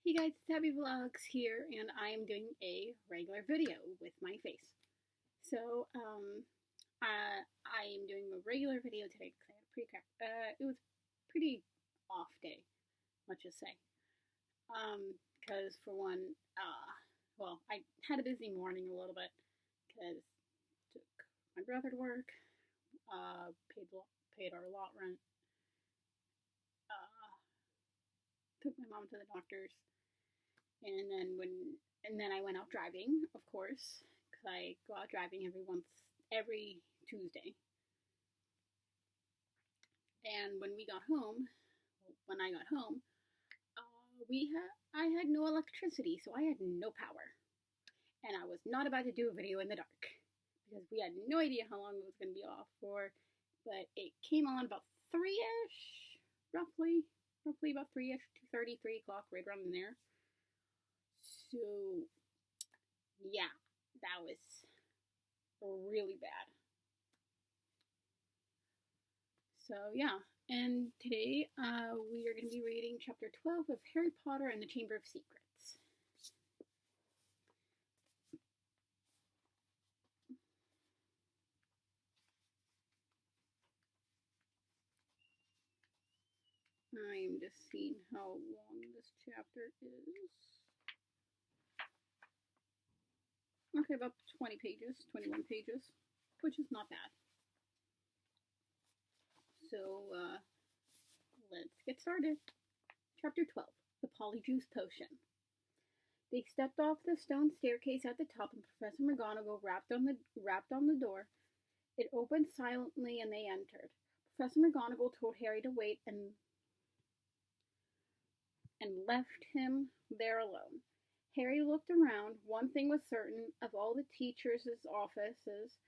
Hey guys, it's Abby Vlogs here, and I am doing a regular video with my face. So, I am doing a regular video today because I had a it was pretty off day, let's just say. Because for one, I had a busy morning a little bit because took my brother to work, paid our lot rent, uh, took my mom to the doctor's, and then I went out driving, of course, because I go out driving every Tuesday. And when I got home, I had no electricity, so I had no power, and I was not about to do a video in the dark because we had no idea how long it was going to be off for. But it came on about 3ish, roughly about 3ish, 2:30, 3 o'clock, right around in there. So yeah, that was really bad. So yeah, and today we are going to be reading chapter 12 of Harry Potter and the Chamber of Secrets. I am just seeing how long this chapter is. Okay, about 20 pages, 21 pages, which is not bad. So let's get started. Chapter 12, The Polyjuice Potion. They stepped off the stone staircase at the top, and Professor McGonagall rapped on the door. It opened silently, and they entered. Professor McGonagall told Harry to wait and left him there alone. Harry looked around. One thing was certain: of all the teachers' offices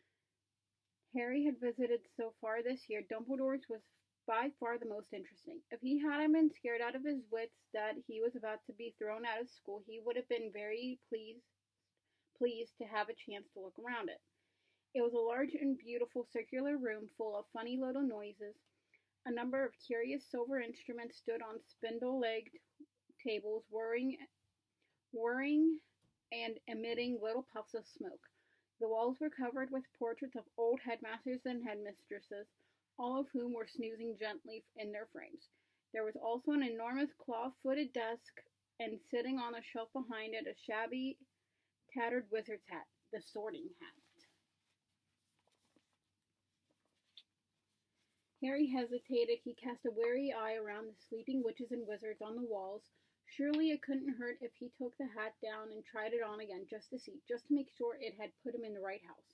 Harry had visited so far this year, Dumbledore's was by far the most interesting. If he hadn't been scared out of his wits that he was about to be thrown out of school, he would have been very pleased to have a chance to look around it. It was a large and beautiful circular room full of funny little noises. A number of curious silver instruments stood on spindle-legged tables, whirring and emitting little puffs of smoke. The walls were covered with portraits of old headmasters and headmistresses, all of whom were snoozing gently in their frames. There was also an enormous claw-footed desk, and sitting on a shelf behind it, a shabby, tattered wizard's hat, the Sorting Hat. Harry hesitated. He cast a wary eye around the sleeping witches and wizards on the walls. Surely it couldn't hurt if he took the hat down and tried it on again just to see, just to make sure it had put him in the right house.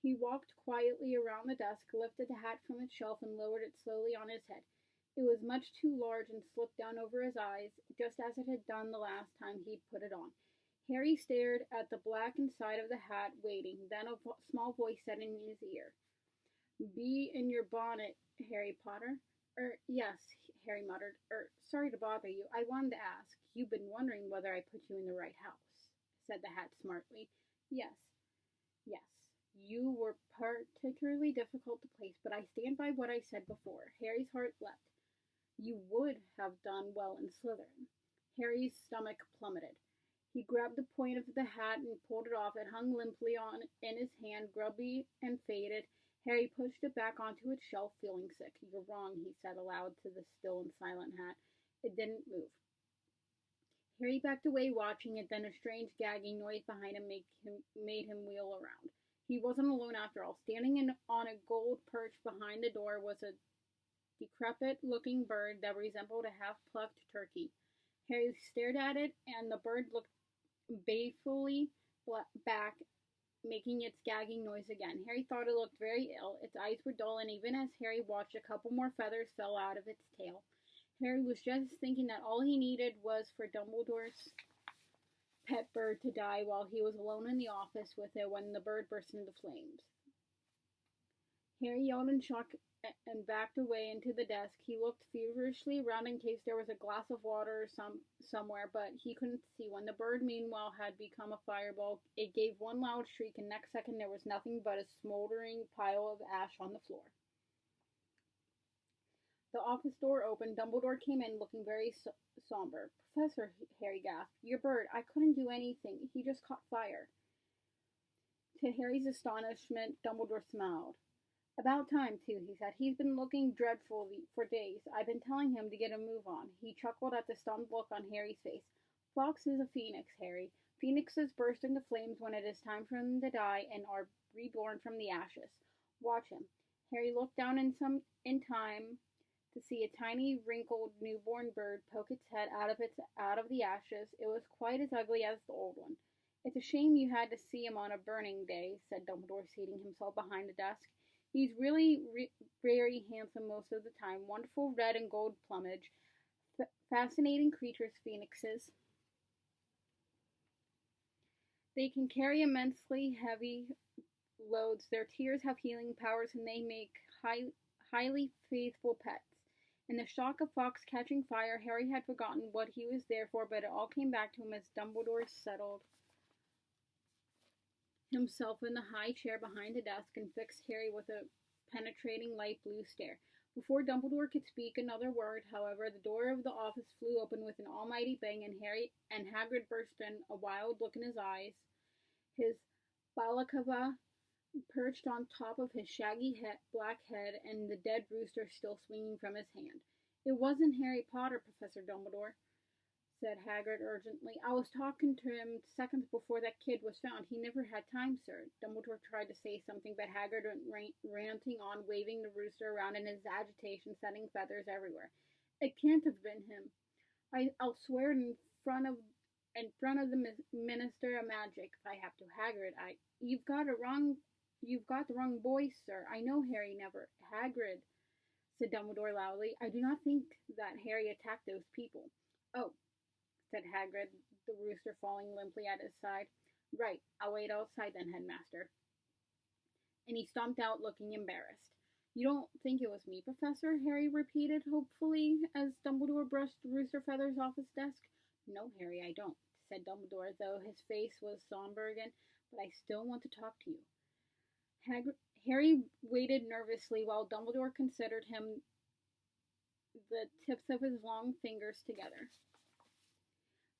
He walked quietly around the desk, lifted the hat from its shelf, and lowered it slowly on his head. It was much too large and slipped down over his eyes, just as it had done the last time he'd put it on. Harry stared at the black inside of the hat, waiting. Then a small voice said in his ear, "Be in your bonnet, Harry Potter." Yes," Harry muttered. Sorry to bother you. I wanted to ask. You've been wondering whether I put you in the right house," said the hat smartly. Yes. You were particularly difficult to place, but I stand by what I said before." Harry's heart leapt. "You would have done well in Slytherin." Harry's stomach plummeted. He grabbed the point of the hat and pulled it off. It hung limply in his hand, grubby and faded. Harry pushed it back onto its shelf, feeling sick. "You're wrong," he said aloud to the still and silent hat. It didn't move. Harry backed away, watching it. Then a strange gagging noise behind him made him wheel around. He wasn't alone after all. Standing on a gold perch behind the door was a decrepit-looking bird that resembled a half-plucked turkey. Harry stared at it, and the bird looked balefully back, making its gagging noise again. Harry thought it looked very ill. Its eyes were dull, and even as Harry watched, a couple more feathers fell out of its tail. Harry was just thinking that all he needed was for Dumbledore's pet bird to die while he was alone in the office with it when the bird burst into flames. Harry yelled in shock and backed away into the desk. He looked feverishly around in case there was a glass of water somewhere, but he couldn't see one. The bird, meanwhile, had become a fireball. It gave one loud shriek, and next second there was nothing but a smoldering pile of ash on the floor. The office door opened. Dumbledore came in looking very somber. Professor, Harry gasped, your bird. I couldn't do anything. He just caught fire. To Harry's astonishment, Dumbledore smiled. About time, too, he said. He's been looking dreadful for days. I've been telling him to get a move on. He chuckled at the stunned look on Harry's face. Fawkes is a phoenix, Harry. Phoenixes burst into flames when it is time for them to die and are reborn from the ashes. Watch him. Harry looked down in time to see a tiny, wrinkled, newborn bird poke its head out of the ashes. It was quite as ugly as the old one. It's a shame you had to see him on a burning day, said Dumbledore, seating himself behind a desk. He's really very handsome most of the time. Wonderful red and gold plumage. Fascinating creatures, phoenixes. They can carry immensely heavy loads. Their tears have healing powers, and they make highly faithful pets. In the shock of Fawkes catching fire, Harry had forgotten what he was there for, but it all came back to him as Dumbledore settled himself in the high chair behind the desk and fixed Harry with a penetrating light blue stare. Before Dumbledore could speak another word, however, the door of the office flew open with an almighty bang, and Harry and Hagrid burst in, a wild look in his eyes, his balaclava perched on top of his shaggy black head, and the dead rooster still swinging from his hand. It wasn't Harry Potter, Professor Dumbledore, said Hagrid urgently. I was talking to him seconds before that kid was found. He never had time, sir. Dumbledore tried to say something, but Hagrid went ranting on, waving the rooster around in his agitation, setting feathers everywhere. It can't have been him. I'll swear it in front of the Minister of Magic if I have to. Hagrid, you've got the wrong boy, sir. I know Harry never. Hagrid, said Dumbledore loudly. I do not think that Harry attacked those people. Oh, said Hagrid, the rooster falling limply at his side. Right, I'll wait outside then, Headmaster. And he stomped out, looking embarrassed. You don't think it was me, Professor? Harry repeated hopefully as Dumbledore brushed rooster feathers off his desk. No, Harry, I don't, said Dumbledore, though his face was somber again. But I still want to talk to you. Harry waited nervously while Dumbledore considered him, the tips of his long fingers together.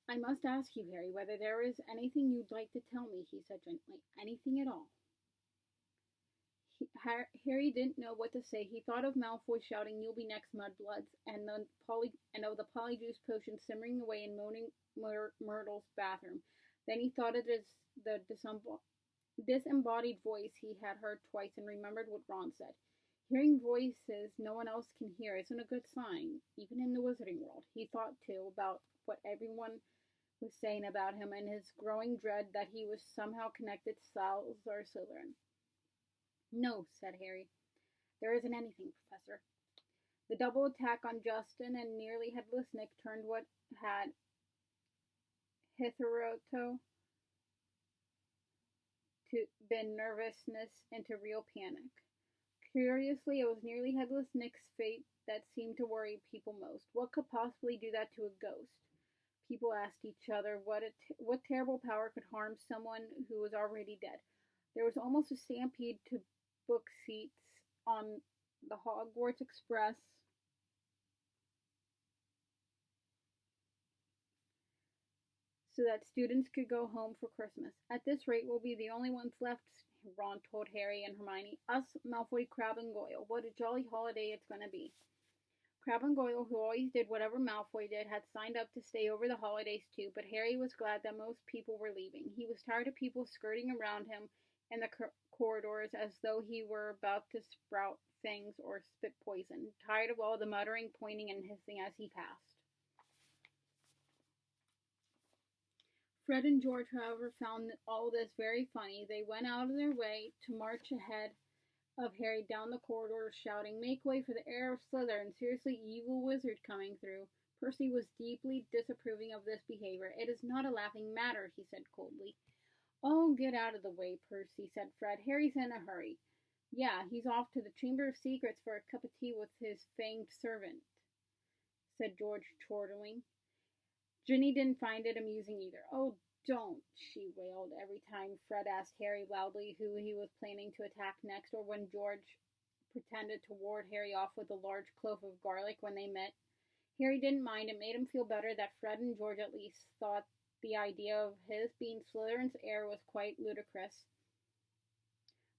I must ask you, Harry, whether there is anything you'd like to tell me, he said gently. Anything at all. Harry didn't know what to say. He thought of Malfoy shouting, "You'll be next, mudbloods," and of the Polyjuice potion simmering away in moaning Myrtle's bathroom. Then he thought of the disembodied voice he had heard twice and remembered what Ron said. Hearing voices no one else can hear isn't a good sign, even in the wizarding world. He thought, too, about what everyone was saying about him and his growing dread that he was somehow connected to Salazar Slytherin. No, said Harry. There isn't anything, Professor. The double attack on Justin and nearly headless Nick turned what had hitherto been nervousness into real panic. Curiously, it was nearly headless Nick's fate that seemed to worry people most. What could possibly do that to a ghost? People asked each other what terrible power could harm someone who was already dead. There was almost a stampede to book seats on the Hogwarts Express so that students could go home for Christmas. At this rate, we'll be the only ones left, Ron told Harry and Hermione. Us, Malfoy, Crabbe, and Goyle. What a jolly holiday it's going to be. Crabbe and Goyle, who always did whatever Malfoy did, had signed up to stay over the holidays too, but Harry was glad that most people were leaving. He was tired of people skirting around him in the corridors as though he were about to sprout fangs or spit poison, tired of all the muttering, pointing, and hissing as he passed. Fred and George, however, found all this very funny. They went out of their way to march ahead of Harry down the corridor, shouting, "Make way for the heir of Slytherin, seriously evil wizard coming through." Percy was deeply disapproving of this behavior. "It is not a laughing matter," he said coldly. "Oh, get out of the way, Percy," said Fred. "Harry's in a hurry." "Yeah, he's off to the Chamber of Secrets for a cup of tea with his fanged servant," said George, chortling. Ginny didn't find it amusing either. "Oh, don't," she wailed every time Fred asked Harry loudly who he was planning to attack next, or when George pretended to ward Harry off with a large clove of garlic when they met. Harry didn't mind. It made him feel better that Fred and George at least thought the idea of his being Slytherin's heir was quite ludicrous.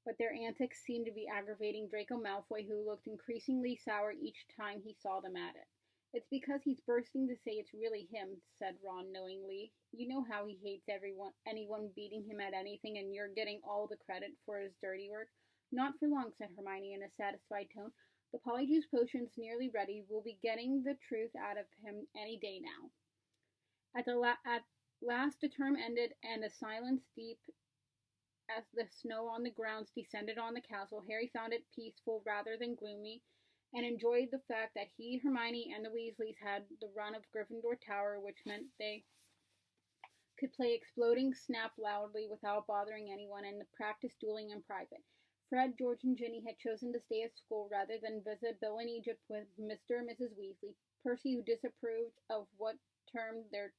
But their antics seemed to be aggravating Draco Malfoy, who looked increasingly sour each time he saw them at it. It's because he's bursting to say it's really him, said Ron knowingly. You know how he hates anyone beating him at anything, and you're getting all the credit for his dirty work. Not for long, said Hermione in a satisfied tone. The Polyjuice Potion's nearly ready. We'll be getting the truth out of him any day now. At last the term ended, and a silence deep as the snow on the grounds descended on the castle. Harry found it peaceful rather than gloomy, and enjoyed the fact that he, Hermione, and the Weasleys had the run of Gryffindor Tower, which meant they could play Exploding Snap loudly without bothering anyone and practice dueling in private. Fred, George, and Ginny had chosen to stay at school rather than visit Bill in Egypt with Mr. and Mrs. Weasley. Percy, who disapproved of what termed their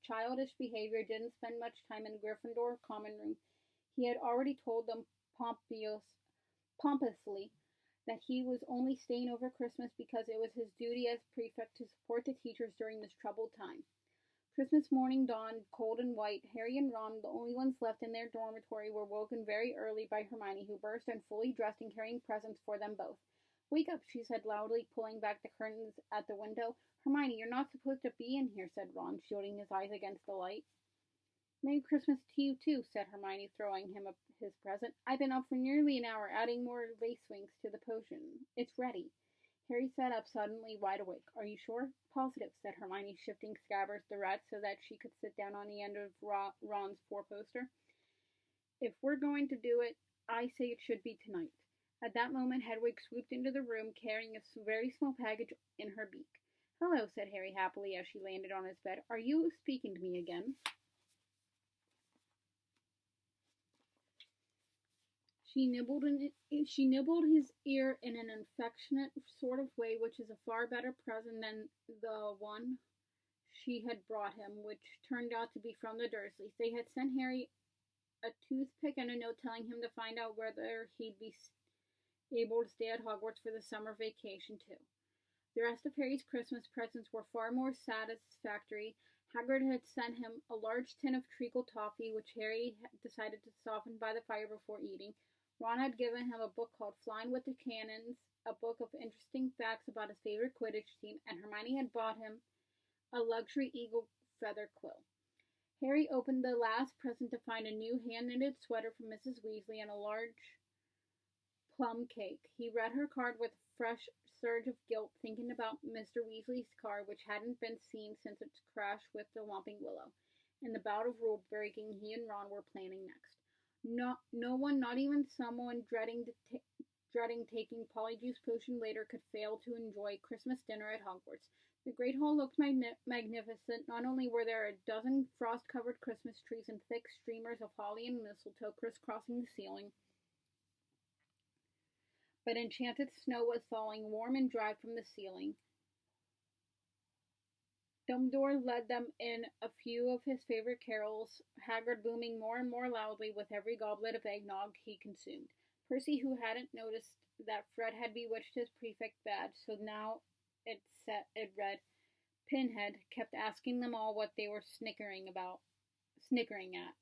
childish behavior, didn't spend much time in the Gryffindor common room. He had already told them pompously that he was only staying over Christmas because it was his duty as prefect to support the teachers during this troubled time. Christmas morning dawned cold and white. Harry and Ron, the only ones left in their dormitory, were woken very early by Hermione, who burst in fully dressed and carrying presents for them both. Wake up, she said loudly, pulling back the curtains at the window. Hermione, you're not supposed to be in here, said Ron, shielding his eyes against the light. Merry Christmas to you, too, said Hermione, throwing him his present. I've been up for nearly an hour, adding more lace wings to the potion. It's ready. Harry sat up suddenly, wide awake. Are you sure? Positive, said Hermione, shifting Scabbers the rat so that she could sit down on the end of Ron's four-poster. If we're going to do it, I say it should be tonight. At that moment, Hedwig swooped into the room, carrying a very small package in her beak. Hello, said Harry happily as she landed on his bed. Are you speaking to me again? She nibbled his ear in an affectionate sort of way, which is a far better present than the one she had brought him, which turned out to be from the Dursleys. They had sent Harry a toothpick and a note telling him to find out whether he'd be able to stay at Hogwarts for the summer vacation, too. The rest of Harry's Christmas presents were far more satisfactory. Hagrid had sent him a large tin of treacle toffee, which Harry decided to soften by the fire before eating. Ron had given him a book called Flying with the Cannons, a book of interesting facts about his favorite Quidditch team, and Hermione had bought him a luxury eagle feather quill. Harry opened the last present to find a new hand-knitted sweater from Mrs. Weasley and a large plum cake. He read her card with a fresh surge of guilt, thinking about Mr. Weasley's car, which hadn't been seen since its crash with the Whomping Willow, and the bout of rule-breaking he and Ron were planning next. No one, not even someone dreading taking Polyjuice Potion later, could fail to enjoy Christmas dinner at Hogwarts. The Great Hall looked magnificent. Not only were there a dozen frost-covered Christmas trees and thick streamers of holly and mistletoe crisscrossing the ceiling, but enchanted snow was falling warm and dry from the ceiling. Dumbledore led them in a few of his favorite carols, Hagrid booming more and more loudly with every goblet of eggnog he consumed. Percy, who hadn't noticed that Fred had bewitched his prefect badge, so now it read, Pinhead, kept asking them all what they were snickering at.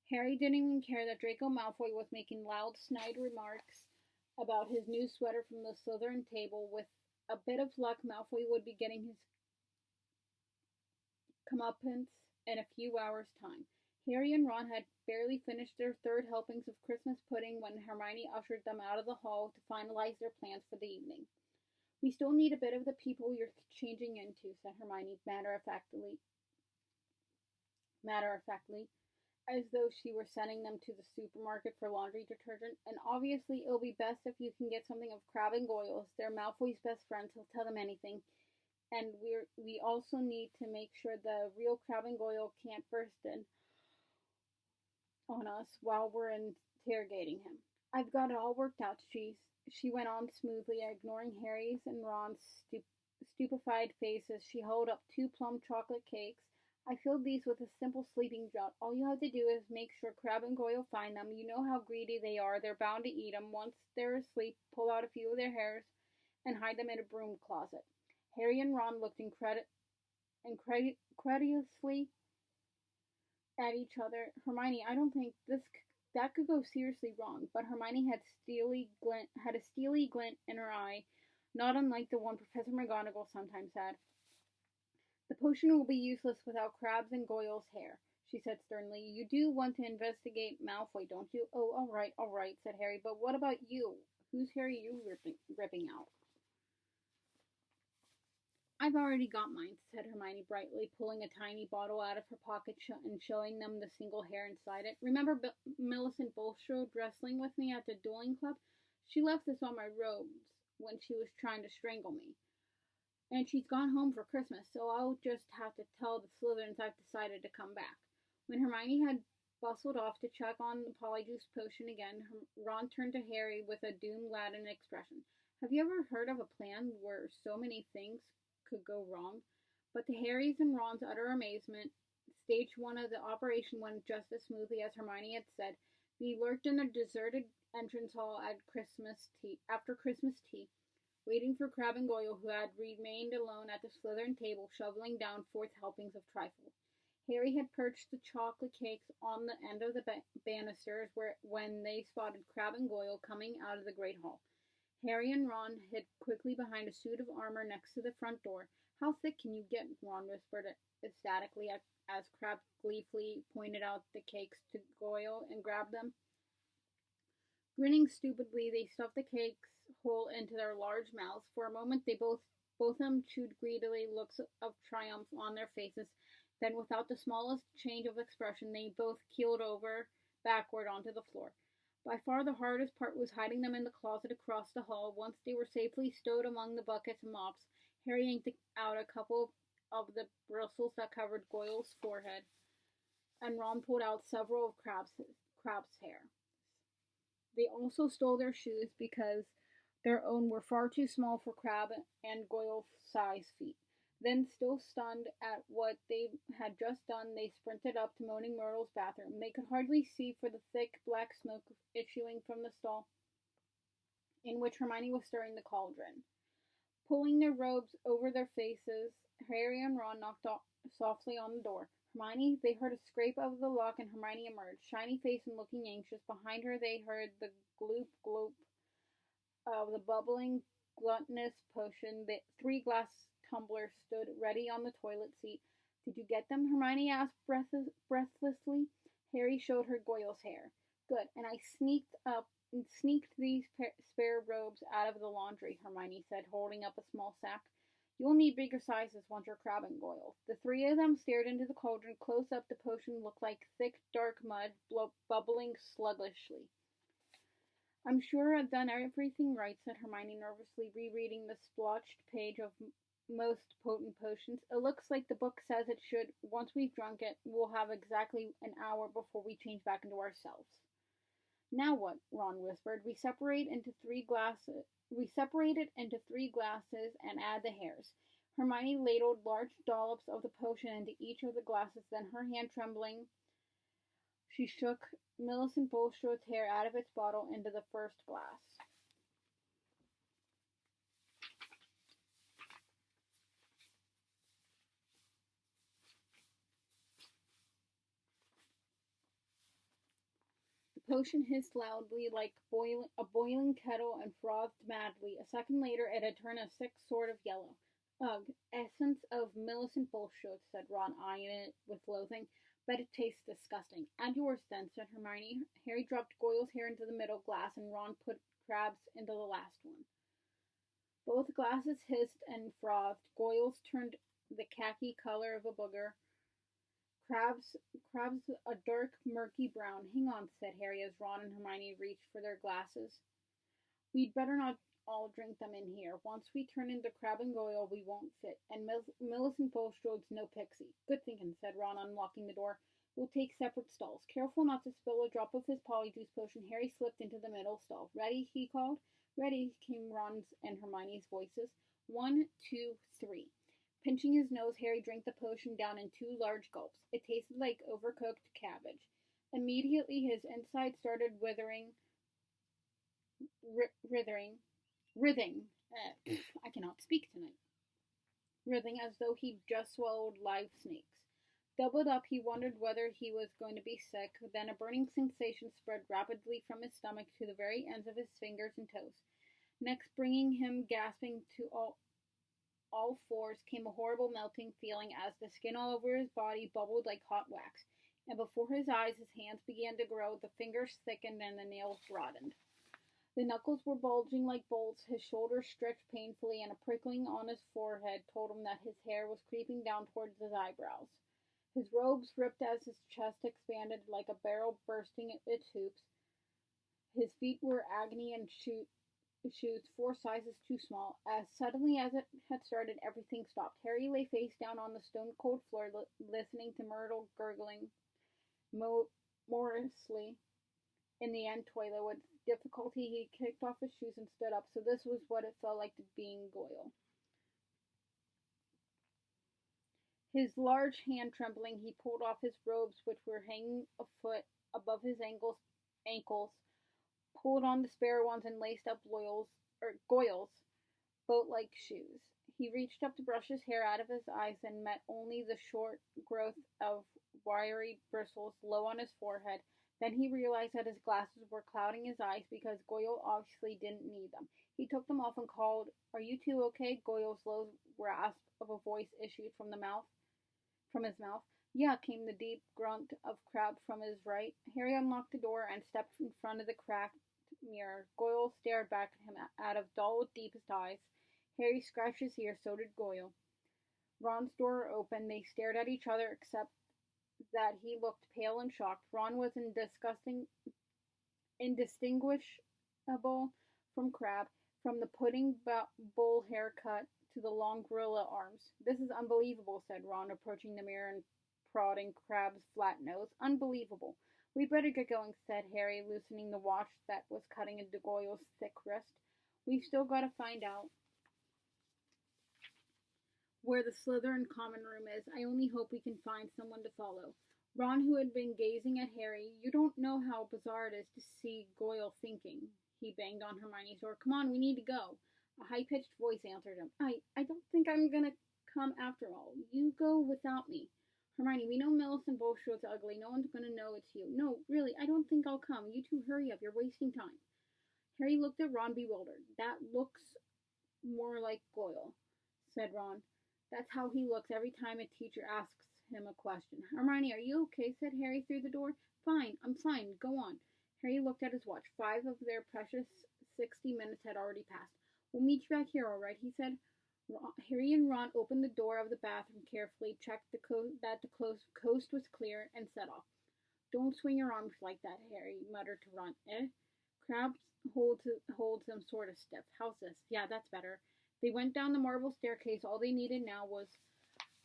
Harry didn't even care that Draco Malfoy was making loud, snide remarks about his new sweater from the Slytherin table. With a bit of luck, Malfoy would be getting his comeuppance in a few hours' time. Harry and Ron had barely finished their third helpings of Christmas pudding when Hermione ushered them out of the hall to finalize their plans for the evening. We still need a bit of the people you're changing into, said Hermione matter-of-factly, as though she were sending them to the supermarket for laundry detergent. And obviously it'll be best if you can get something of Crabbe and Goyle's. They're Malfoy's best friends. He'll tell them anything. And we also need to make sure the real Crabbe and Goyle can't burst in on us while we're interrogating him. I've got it all worked out, she went on smoothly, ignoring Harry's and Ron's stupefied faces. She held up 2 plum chocolate cakes. I filled these with a simple sleeping draught. All you have to do is make sure Crabbe and Goyle find them. You know how greedy they are. They're bound to eat them. Once they're asleep, pull out a few of their hairs and hide them in a broom closet. Harry and Ron looked incredulously at each other. Hermione, I don't think that could go seriously wrong. But Hermione had a steely glint in her eye, not unlike the one Professor McGonagall sometimes had. The potion will be useless without Crabbe's and Goyle's hair, she said sternly. You do want to investigate Malfoy, don't you? Oh, all right, said Harry. But what about you? Whose hair are you ripping out? I've already got mine, said Hermione brightly, pulling a tiny bottle out of her pocket and showing them the single hair inside it. Remember Millicent Bulstrode wrestling with me at the dueling club? She left this on my robes when she was trying to strangle me. And she's gone home for Christmas, so I'll just have to tell the Slytherins I've decided to come back. When Hermione had bustled off to check on the Polyjuice potion again, Ron turned to Harry with a doom-laden expression. Have you ever heard of a plan where so many things could go wrong? But to Harry's and Ron's utter amazement, stage one of the operation went just as smoothly as Hermione had said. They lurked in a deserted entrance hall after Christmas tea, waiting for Crabbe and Goyle, who had remained alone at the Slytherin table, shoveling down fourth helpings of trifle. Harry had perched the chocolate cakes on the end of the banisters when they spotted Crabbe and Goyle coming out of the great hall. Harry and Ron hid quickly behind a suit of armor next to the front door. How thick can you get? Ron whispered ecstatically as Crabbe gleefully pointed out the cakes to Goyle and grabbed them. Grinning stupidly, they stuffed the cakes whole into their large mouths. For a moment, they both of them chewed greedily, looks of triumph on their faces. Then, without the smallest change of expression, they both keeled over backward onto the floor. By far the hardest part was hiding them in the closet across the hall. Once they were safely stowed among the buckets and mops, Harry yanked out a couple of the bristles that covered Goyle's forehead, and Ron pulled out several of Crabbe's hair. They also stole their shoes because their own were far too small for Crabbe and Goyle's size feet. Then, still stunned at what they had just done, they sprinted up to Moaning Myrtle's bathroom. They could hardly see for the thick black smoke issuing from the stall in which Hermione was stirring the cauldron. Pulling their robes over their faces, Harry and Ron knocked softly on the door. Hermione, they heard a scrape of the lock, and Hermione emerged, shiny-faced and looking anxious. Behind her, they heard the gloop-gloop of the bubbling, gluttonous potion. The 3 glass tumblers stood ready on the toilet seat. Did you get them? Hermione asked breathlessly. Harry showed her Goyle's hair. Good, and I sneaked these spare robes out of the laundry, Hermione said, holding up a small sack. You'll need bigger sizes once you're Crabbe and Goyle. The 3 of them stared into the cauldron. Close up, the potion looked like thick, dark mud, bubbling sluggishly. I'm sure I've done everything right, said Hermione nervously, rereading the splotched page of most potent potions. It looks like the book says it should. Once we've drunk it, we'll have exactly an hour before we change back into ourselves. Now what? Ron whispered. We separate it into 3 glasses and add the hairs. Hermione ladled large dollops of the potion into each of the glasses. Then, her hand trembling, she shook Millicent Bulstrode's hair out of its bottle into the first glass. The potion hissed loudly like a boiling kettle and frothed madly. A second later, it had turned a sick sort of yellow. Ugh, essence of Millicent Bulstrode, said Ron, eyeing it with loathing. Bet it tastes disgusting. Add yours then, said Hermione. Harry dropped Goyle's hair into the middle glass, and Ron put Crabbe's into the last one. Both glasses hissed and frothed. Goyle's turned the khaki color of a booger. Crabbe's a dark, murky brown. Hang on, said Harry as Ron and Hermione reached for their glasses. We'd better not all drink them in here. Once we turn into Crabbe and Goyle, we won't fit. And Millicent Bulstrode's no pixie. Good thinking, said Ron, unlocking the door. We'll take separate stalls. Careful not to spill a drop of his Polyjuice potion, Harry slipped into the middle stall. Ready? He called. Ready, came Ron's and Hermione's voices. 1, 2, 3. Pinching his nose, Harry drank the potion down in 2 large gulps. It tasted like overcooked cabbage. Immediately, his insides started writhing. I cannot speak tonight. Writhing as though he'd just swallowed live snakes. Doubled up, he wondered whether he was going to be sick. Then a burning sensation spread rapidly from his stomach to the very ends of his fingers and toes. Next, bringing him gasping to all fours, came a horrible melting feeling as the skin all over his body bubbled like hot wax. And before his eyes, his hands began to grow, the fingers thickened, and the nails broadened. The knuckles were bulging like bolts, his shoulders stretched painfully, and a prickling on his forehead told him that his hair was creeping down towards his eyebrows. His robes ripped as his chest expanded like a barrel bursting its hoops. His feet were agony and shoes 4 sizes too small. As suddenly as it had started, everything stopped. Harry lay face down on the stone-cold floor, listening to Myrtle gurgling morosely in the end toilet. With difficulty, he kicked off his shoes and stood up. So this was what it felt like to being Goyle. His large hand trembling, he pulled off his robes, which were hanging a foot above his ankles, pulled on the spare ones, and laced up Goyle's boat-like shoes. He reached up to brush his hair out of his eyes and met only the short growth of wiry bristles low on his forehead. Then he realized that his glasses were clouding his eyes because Goyle obviously didn't need them. He took them off and called, "Are you two okay?" Goyle's low rasp of a voice issued from his mouth. "Yeah," came the deep grunt of Crabbe from his right. Harry unlocked the door and stepped in front of the cracked mirror. Goyle stared back at him out of dull, deepest eyes. Harry scratched his ear, so did Goyle. Ron's door opened. They stared at each other, except that he looked pale and shocked. Ron was indistinguishable from Crabbe, from the pudding bowl haircut to the long gorilla arms. "This is unbelievable," said Ron, approaching the mirror and prodding Crabbe's flat nose. "Unbelievable." "We'd better get going," said Harry, loosening the watch that was cutting into Goyle's thick wrist. "We've still got to find out where the Slytherin common room is. I only hope we can find someone to follow." Ron, who had been gazing at Harry, "You don't know how bizarre it is to see Goyle thinking." He banged on Hermione's door. "Come on, we need to go." A high-pitched voice answered him. I don't think I'm gonna come after all. You go without me." "Hermione, we know Millicent Bulstrode's ugly. No one's gonna know it's you." "No, really, I don't think I'll come. You two hurry up. You're wasting time." Harry looked at Ron bewildered. "That looks more like Goyle," said Ron. "That's how he looks every time a teacher asks him a question." "Hermione, are you okay?" said Harry through the door. "Fine, I'm fine. Go on." Harry looked at his watch. 5 of their precious 60 minutes had already passed. "We'll meet you back here, all right," he said. Harry and Ron opened the door of the bathroom carefully, checked that the coast was clear, and set off. "Don't swing your arms like that," Harry muttered to Ron. "Eh? Crabbe holds them sort of stiff. How's this? Yeah, that's better." They went down the marble staircase. All they needed now was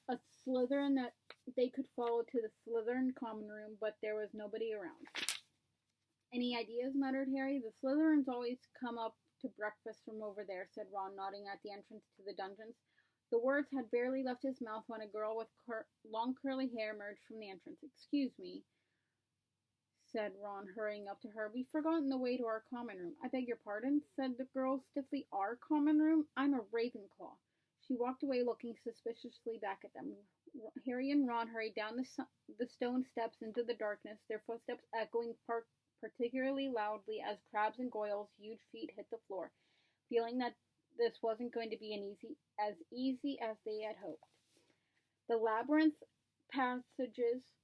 a Slytherin that they could follow to the Slytherin common room, but there was nobody around. "Any ideas?" muttered Harry. "The Slytherins always come up to breakfast from over there," said Ron, nodding at the entrance to the dungeons. The words had barely left his mouth when a girl with long curly hair emerged from the entrance. "Excuse me," said Ron, hurrying up to her. "We've forgotten the way to our common room." "I beg your pardon," said the girl stiffly. "Our common room? I'm a Ravenclaw." She walked away, looking suspiciously back at them. Harry and Ron hurried down the stone steps into the darkness, their footsteps echoing particularly loudly as Crabbe's and Goyle's huge feet hit the floor, feeling that this wasn't going to be as easy as they had hoped. The labyrinth passages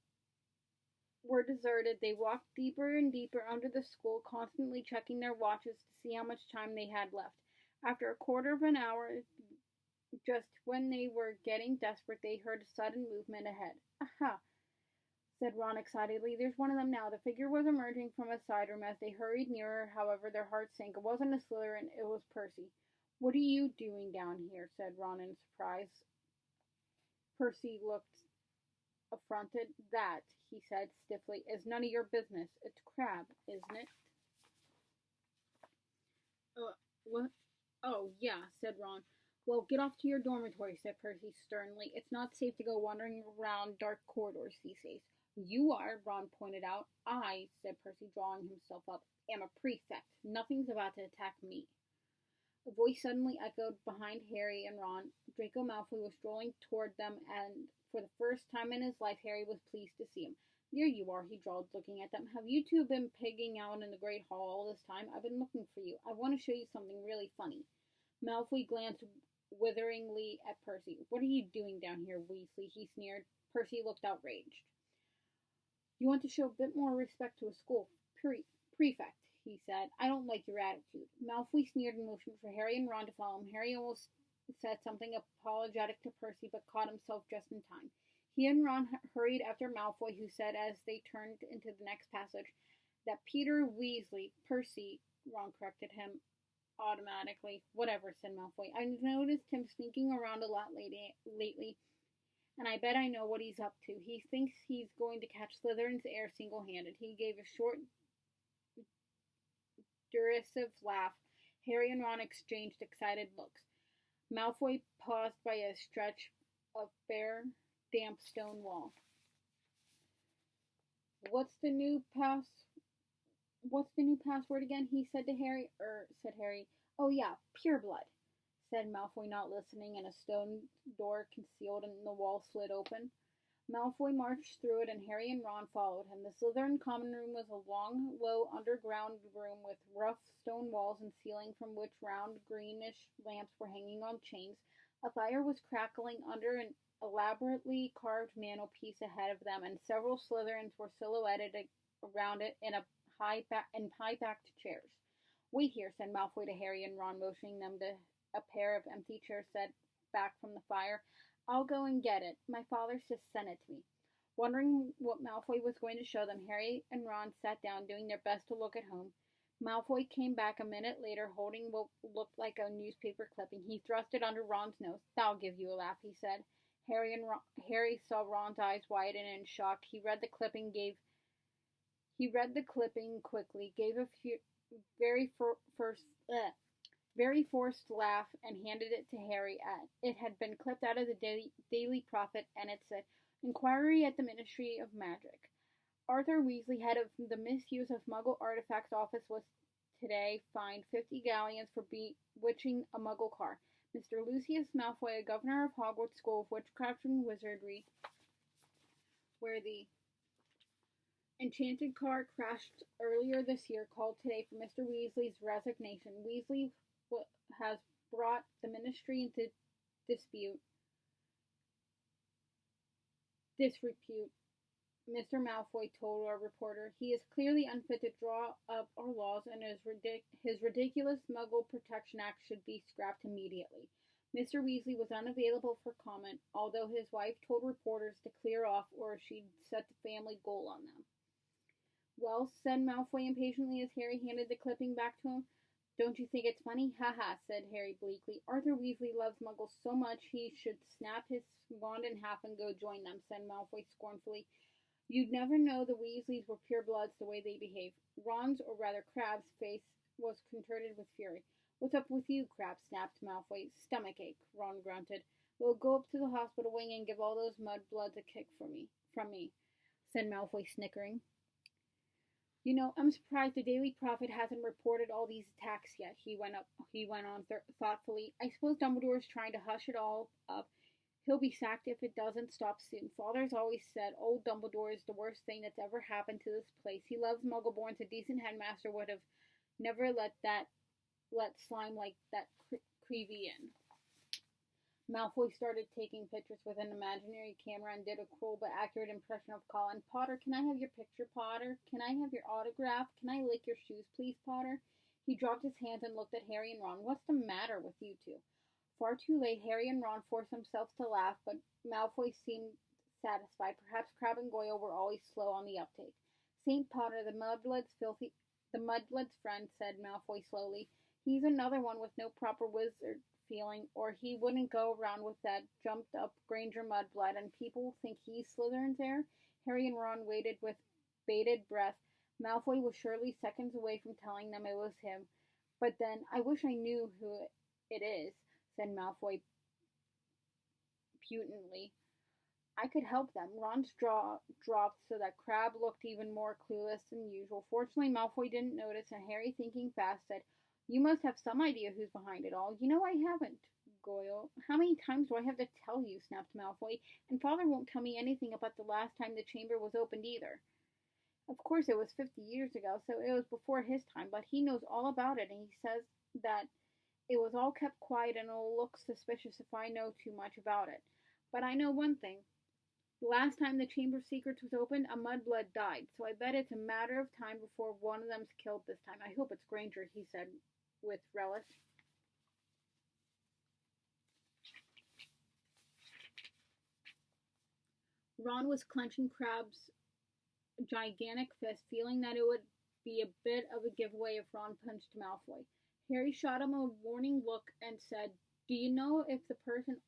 were deserted. They walked deeper and deeper under the school, constantly checking their watches to see how much time they had left. After a quarter of an hour, just when they were getting desperate, they heard a sudden movement ahead. "Aha!" said Ron excitedly. "There's one of them now." The figure was emerging from a side room. As they hurried nearer, however, their hearts sank. It wasn't a Slytherin, it was Percy. "What are you doing down here?" said Ron in surprise. Percy looked affronted. "That," he said stiffly, "is none of your business. It's Crabbe, isn't it?" What? "Oh, yeah," said Ron. Well, get off to your dormitory, said Percy sternly. It's not safe to go wandering around dark corridors these days. You are, Ron pointed out. I, said Percy, drawing himself up, am a prefect. Nothing's about to attack me. A voice suddenly echoed behind Harry and Ron. Draco Malfoy was strolling toward them, and for the first time in his life, Harry was pleased to see him. There you are, he drawled, looking at them. Have you two been pigging out in the Great Hall all this time? I've been looking for you. I want to show you something really funny. Malfoy glanced witheringly at Percy. What are you doing down here, Weasley? He sneered. Percy looked outraged. You want to show a bit more respect to a school prefect, he said. I don't like your attitude. Malfoy sneered and motioned for Harry and Ron to follow him. Harry almost said something apologetic to Percy, but caught himself just in time. He and Ron hurried after Malfoy, who said as they turned into the next passage that Peter Weasley, Percy, Ron corrected him automatically. Whatever, said Malfoy. I noticed him sneaking around a lot lately, and I bet I know what he's up to. He thinks he's going to catch Slytherin's heir single-handed. He gave a short, derisive laugh. Harry and Ron exchanged excited looks. Malfoy paused by a stretch of bare, damp stone wall. What's the new password again? He said to Harry. Said Harry. Oh yeah, pure blood, said Malfoy, not listening, and a stone door concealed in the wall slid open. Malfoy marched through it, and Harry and Ron followed him. The Slytherin common room was a long, low, underground room with rough stone walls and ceiling from which round, greenish lamps were hanging on chains. A fire was crackling under an elaborately carved mantelpiece ahead of them, and several Slytherins were silhouetted around it in high-backed chairs. Wait here, said Malfoy to Harry and Ron, motioning them to a pair of empty chairs set back from the fire. I'll go and get it. My father's just sent it to me. Wondering what Malfoy was going to show them, Harry and Ron sat down, doing their best to look at home. Malfoy came back a minute later, holding what looked like a newspaper clipping. He thrust it under Ron's nose. That'll give you a laugh, he said. Harry saw Ron's eyes widen in shock. He read the clipping quickly, gave a very forced laugh, and handed it to Harry. It had been clipped out of the Daily Prophet, and it said, Inquiry at the Ministry of Magic. Arthur Weasley, head of the Misuse of Muggle Artifacts Office, was today fined 50 galleons for bewitching a Muggle car. Mr. Lucius Malfoy, a governor of Hogwarts School of Witchcraft and Wizardry, where the enchanted car crashed earlier this year, called today for Mr. Weasley's resignation. Weasley has brought the ministry into disrepute, Mr. Malfoy told our reporter. He is clearly unfit to draw up our laws, and his ridiculous Muggle Protection Act should be scrapped immediately. Mr. Weasley was unavailable for comment, although his wife told reporters to clear off or she'd set the family goal on them. Well, said Malfoy impatiently as Harry handed the clipping back to him. Don't you think it's funny? Ha ha, said Harry bleakly. Arthur Weasley loves Muggles so much he should snap his wand in half and go join them, said Malfoy scornfully. You'd never know the Weasleys were purebloods the way they behave. Ron's, or rather Crabbe's, face was contorted with fury. What's up with you, Crabbe? Snapped Malfoy. Stomachache, Ron grunted. We'll go up to the hospital wing and give all those mudbloods a kick from me, said Malfoy, snickering. You know, I'm surprised the Daily Prophet hasn't reported all these attacks yet, he went on thoughtfully. I suppose Dumbledore's trying to hush it all up. He'll be sacked if it doesn't stop soon. Father's always said old Dumbledore is the worst thing that's ever happened to this place. He loves Muggleborns. A decent headmaster would have never let slime like that Creevy in. Malfoy started taking pictures with an imaginary camera and did a cruel but accurate impression of Colin. Potter, can I have your picture, Potter? Can I have your autograph? Can I lick your shoes, please, Potter? He dropped his hands and looked at Harry and Ron. What's the matter with you two? Far too late, Harry and Ron forced themselves to laugh, but Malfoy seemed satisfied. Perhaps Crabbe and Goyle were always slow on the uptake. St. Potter, the mudblood's friend, said Malfoy slowly. He's another one with no proper wizard feeling, or he wouldn't go around with that jumped-up Granger mudblood, and people think he's Slytherin's heir? Harry and Ron waited with bated breath. Malfoy was surely seconds away from telling them it was him. But then, I wish I knew who it is, said Malfoy petulantly. I could help them. Ron's jaw dropped so that Crabbe looked even more clueless than usual. Fortunately, Malfoy didn't notice, and Harry, thinking fast, said, "You must have some idea who's behind it all." "You know I haven't, Goyle." "How many times do I have to tell you?" snapped Malfoy. "And Father won't tell me anything about the last time the chamber was opened either." "Of course it was 50 years ago, so it was before his time, but he knows all about it, and he says that it was all kept quiet and it'll look suspicious if I know too much about it. But I know one thing. The last time the Chamber of Secrets was opened, a mudblood died, so I bet it's a matter of time before one of them's killed this time. I hope it's Granger," he said with relish. Ron was clenching Crabbe's gigantic fist, feeling that it would be a bit of a giveaway if Ron punched Malfoy. Harry shot him a warning look and said, "Do you know if the person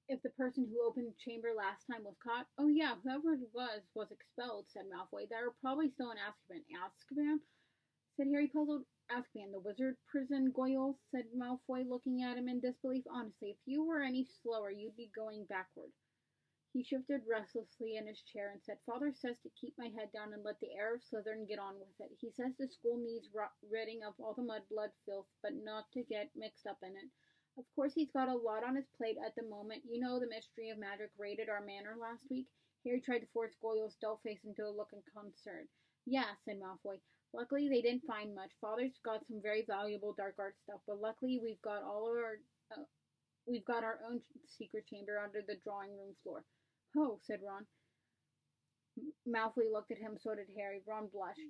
who opened the chamber last time was caught?" "Oh yeah, whoever it was expelled," said Malfoy. "They're probably still in Azkaban." "Azkaban?" said Harry, puzzled. "Azkaban, the wizard prison, Goyle," said Malfoy, looking at him in disbelief. "Honestly, if you were any slower, you'd be going backward." He shifted restlessly in his chair and said, "Father says to keep my head down and let the heir of Slytherin get on with it. He says the school needs ridding of all the mudblood filth, but not to get mixed up in it. Of course he's got a lot on his plate at the moment. You know the Mystery of Magic raided our manor last week?" Harry tried to force Goyle's dull face into a look of concern. "Yeah," said Malfoy. "Luckily they didn't find much. Father's got some very valuable dark art stuff, but luckily we've got our own secret chamber under the drawing room floor." "Oh," said Ron. Malfoy looked at him, so did Harry. Ron blushed.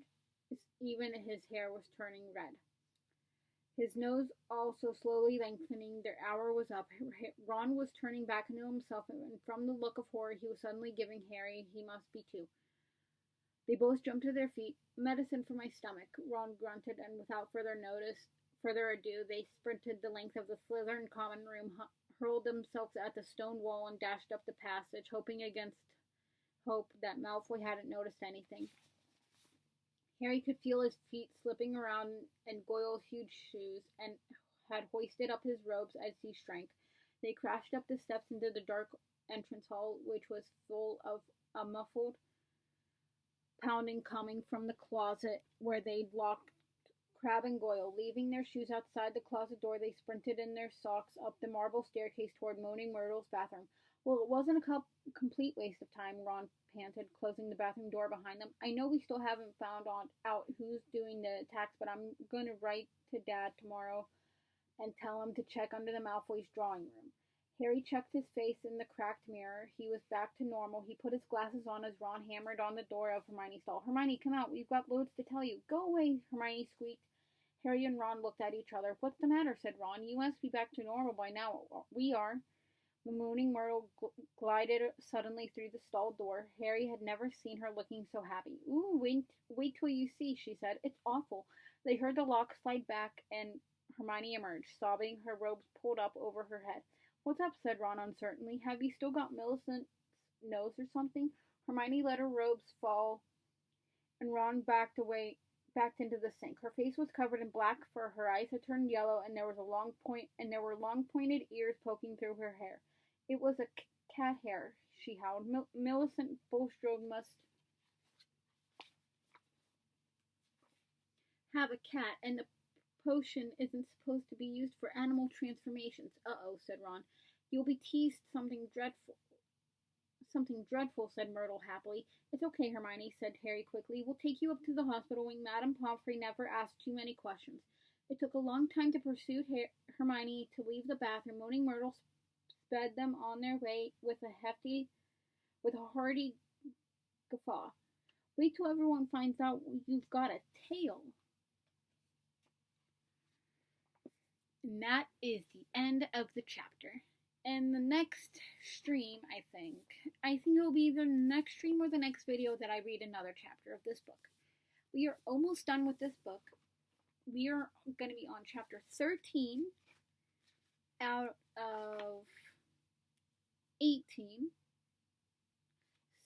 Even his hair was turning red. His nose also slowly lengthening. Their hour was up. Ron was turning back into himself, and from the look of horror he was suddenly giving Harry, he must be too. They both jumped to their feet. "Medicine for my stomach," Ron grunted, and without further ado, they sprinted the length of the Slytherin common room, hurled themselves at the stone wall, and dashed up the passage, hoping against hope that Malfoy hadn't noticed anything. Harry could feel his feet slipping around in Goyle's huge shoes, and had hoisted up his robes as he shrank. They crashed up the steps into the dark entrance hall, which was full of a muffled pounding coming from the closet where they'd locked Crabbe and Goyle. Leaving their shoes outside the closet door, they sprinted in their socks up the marble staircase toward Moaning Myrtle's bathroom. "Well, it wasn't a complete waste of time," Ron panted, closing the bathroom door behind them. "I know we still haven't found out who's doing the attacks, but I'm going to write to Dad tomorrow and tell him to check under the Malfoys' drawing room." Harry checked his face in the cracked mirror. He was back to normal. He put his glasses on as Ron hammered on the door of Hermione's stall. "Hermione, come out. We've got loads to tell you." "Go away," Hermione squeaked. Harry and Ron looked at each other. "What's the matter?" said Ron. "You must be back to normal by now." "We are." The Moaning Myrtle glided suddenly through the stall door. Harry had never seen her looking so happy. "Ooh, wait till you see," she said. "It's awful." They heard the lock slide back, and Hermione emerged, sobbing, her robes pulled up over her head. "What's up?" said Ron uncertainly. "Have you still got Millicent's nose or something?" Hermione let her robes fall, and Ron backed into the sink. Her face was covered in black fur, her eyes had turned yellow, and there were long pointed ears poking through her hair. "It was a cat hair," she howled. Millicent Bulstrode must have a cat, and the potion isn't supposed to be used for animal transformations." "Uh-oh," said Ron. "You'll be teased something dreadful." "Something dreadful," said Myrtle happily. "It's okay, Hermione," said Harry quickly. "We'll take you up to the hospital when Madame Pomfrey never asked too many questions." It took a long time to persuade Hermione to leave the bathroom. Moaning Myrtle sped them on their way with a hearty guffaw. "Wait till everyone finds out you've got a tail." And that is the end of the chapter. And the next stream, I think it will be the next stream or the next video that I read another chapter of this book. We are almost done with this book. We are going to be on chapter 13 out of 18.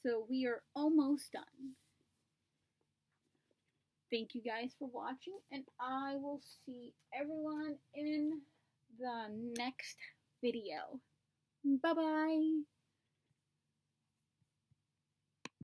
So we are almost done. Thank you guys for watching, and I will see everyone in the next video. Bye bye.